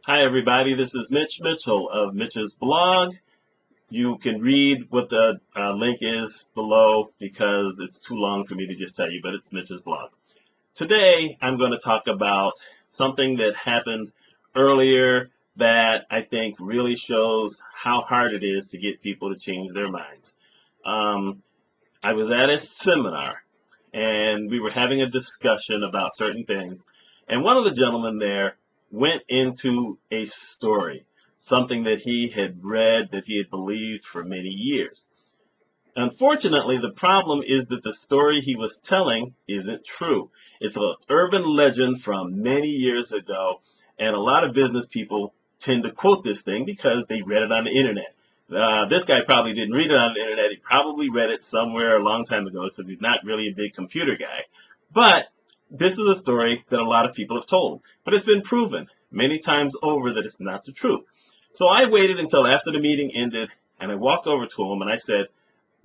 Hi everybody, this is Mitch Mitchell of Mitch's blog. You can read what the link is below because it's too long for me to just tell you, but it's Mitch's blog. Today I'm going to talk about something that happened earlier that I think really shows how hard it is to get people to change their minds. I was at a seminar and we were having a discussion about certain things, and one of the gentlemen there went into a story, something that he had read, that he had believed for many years. Unfortunately, the problem is that the story he was telling isn't true. It's an urban legend from many years ago, and a lot of business people tend to quote this thing because they read it on the internet. This guy probably didn't read it on the internet. He probably read it somewhere a long time ago because he's not really a big computer guy. But this is a story that a lot of people have told, but it's been proven many times over that it's not the truth. So I waited until after the meeting ended, and I walked over to him and I said,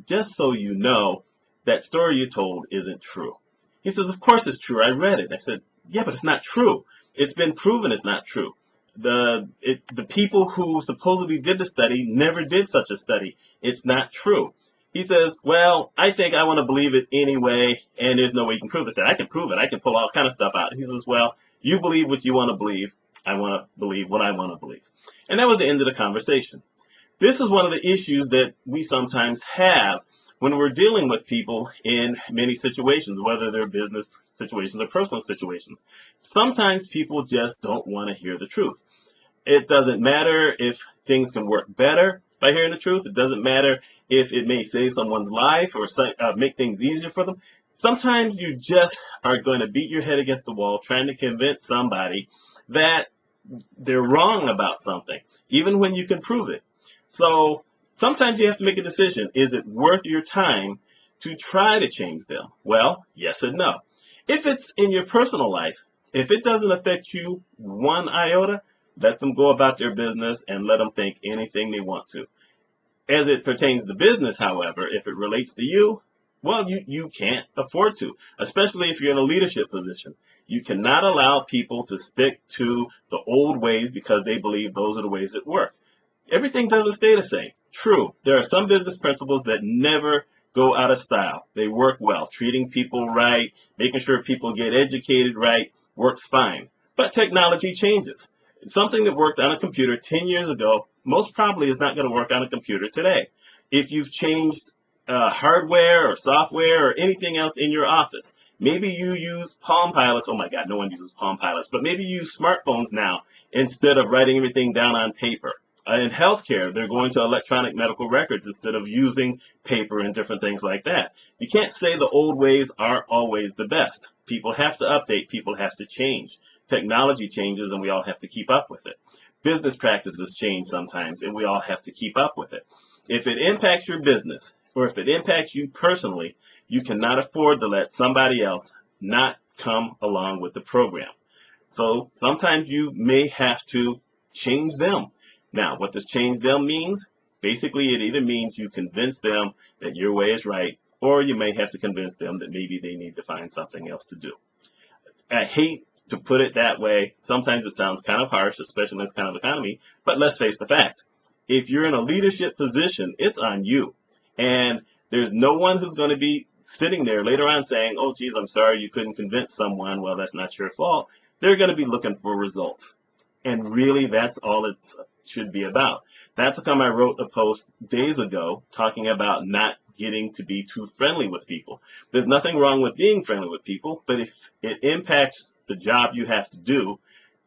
just so you know, that story you told isn't true. He says, of course it's true. I read it. I said, yeah, but it's not true. It's been proven it's not true. The people who supposedly did the study never did such a study. It's not true. He says, well, I think I want to believe it anyway, and there's no way you can prove it. I said, I can prove it. I can pull all kind of stuff out. He says, well, you believe what you want to believe. I want to believe what I want to believe. And that was the end of the conversation. This is one of the issues that we sometimes have when we're dealing with people in many situations, whether they're business situations or personal situations. Sometimes people just don't want to hear the truth. It doesn't matter if things can work better by hearing the truth. It doesn't matter if it may save someone's life or make things easier for them. Sometimes you just are going to beat your head against the wall trying to convince somebody that they're wrong about something, even when you can prove it. So sometimes you have to make a decision. Is it worth your time to try to change them? Well, yes and no. If it's in your personal life, if it doesn't affect you one iota, let them go about their business and let them think anything they want to. As it pertains to business, however, if it relates to you, well, you can't afford to, especially if you're in a leadership position. You cannot allow people to stick to the old ways because they believe those are the ways that work. Everything doesn't stay the same. True, there are some business principles that never go out of style. They work well. Treating people right, making sure people get educated right, works fine. But technology changes. Something that worked on a computer 10 years ago most probably is not going to work on a computer today. If you've changed hardware or software or anything else in your office, maybe you use Palm Pilots. Oh my God, no one uses Palm Pilots, but maybe you use smartphones now instead of writing everything down on paper. In healthcare, they're going to electronic medical records instead of using paper and different things like that. You can't say the old ways are always the best. People have to update. People have to change. Technology changes, and we all have to keep up with it. Business practices change sometimes, and we all have to keep up with it. If it impacts your business, or if it impacts you personally, you cannot afford to let somebody else not come along with the program. So sometimes you may have to change them. Now, what does change them mean? Basically, it either means you convince them that your way is right, or you may have to convince them that maybe they need to find something else to do. I hate to put it that way. Sometimes it sounds kind of harsh, especially in this kind of economy, but let's face the fact. If you're in a leadership position, it's on you. And there's no one who's going to be sitting there later on saying, oh, geez, I'm sorry you couldn't convince someone. Well, that's not your fault. They're going to be looking for results. And really, that's all it should be about. That's how come I wrote a post days ago talking about not getting to be too friendly with people. There's nothing wrong with being friendly with people, but if it impacts the job you have to do,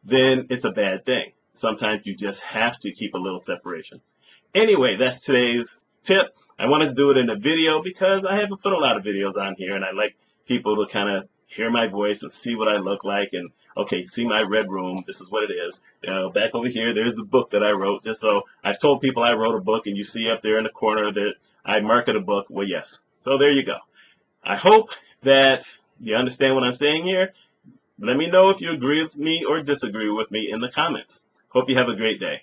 then it's a bad thing. Sometimes you just have to keep a little separation. Anyway, that's today's tip. I wanted to do it in a video because I haven't put a lot of videos on here, and I like people to kind of hear my voice and see what I look like, and okay, see my red room. This is what it is. Back over here, there's the book that I wrote. Just so I've told people I wrote a book, and you see up there in the corner that I market a book. Well, yes. So there you go. I hope that you understand what I'm saying here. Let me know if you agree with me or disagree with me in the comments. Hope you have a great day.